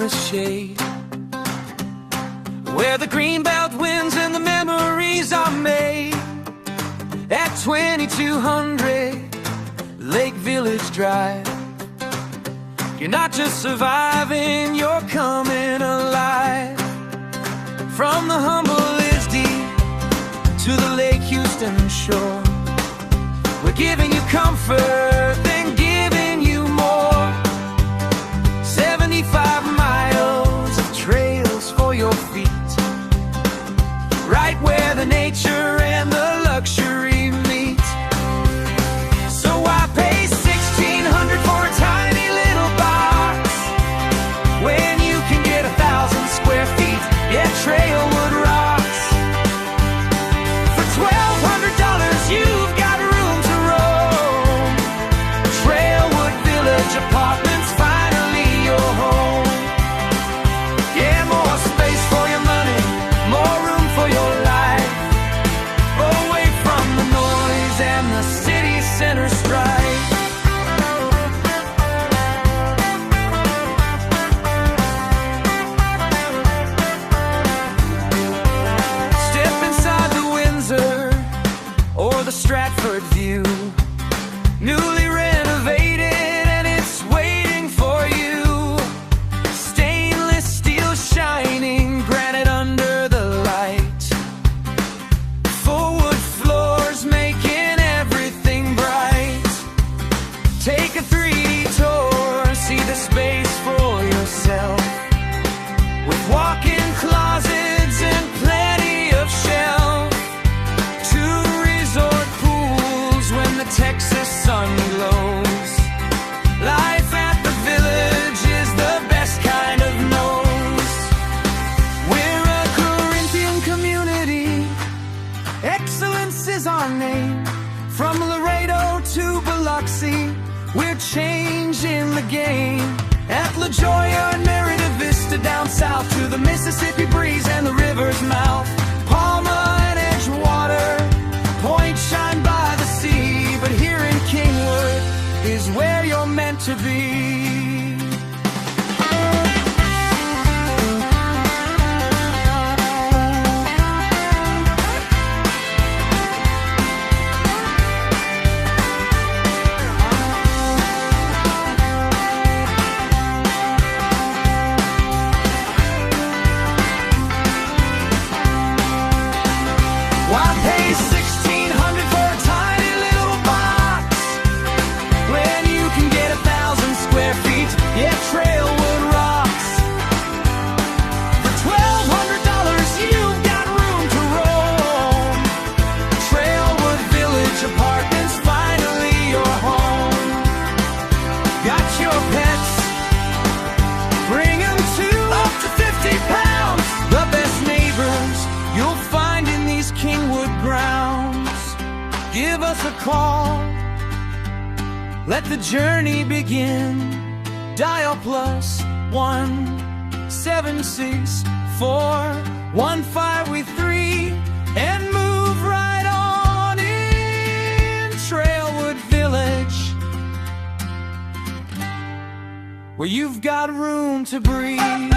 the shade, where the greenbelt winds and the memories are made. At 2200 Lake Village Drive, you're not just surviving, you're coming alive. From the humble ISD to the Lake Houston shore, we're giving you comfort, then giving you more. 75 miles of trails for your feet, right where the nature and the luxury meet. So I pay $1,600 for a tiny little box when you can get 1,000 square feet. Yeah, Trailwood rocks. For $1,200 you've got room to roam. Trailwood Village Apartments, finally your home. Yeah, more space for your money, more room for your life, away from the noise and the city center strife. Step inside the Windsor or the Stratford view, newly renovated and it's waiting for you. Stainless steel shining, granite under the light, full wood floors making everything bright. Take a 3D tour, see the space for yourself, with walk-in closets and plenty of shelf. 2 resort pools when the Texas sun glows. Life at the Village is the best kind of nose. We're a Corinthian community, excellence is our name. From Laredo to Biloxi, we're changing the game. At La Jolla and Merida Vista, down south to the Mississippi breeze and the river's mouth. Palma and Edgewater, Point Shine by the sea. But here in Kingwood is where you're meant to be. Why pay $1,600 for a tiny little box when you can get 1,000 square feet? Yeah, Trailwood rocks. For $1,200 you've got room to roam. Trailwood Village Apartments, finally your home. Got your pets, bring them to up to 50 pounds. The best neighbors you'll find in these Kingwood grounds. Give us a call, let the journey begin. Dial +1-764-1533 and move right on in. Trailwood Village, where you've got room to breathe.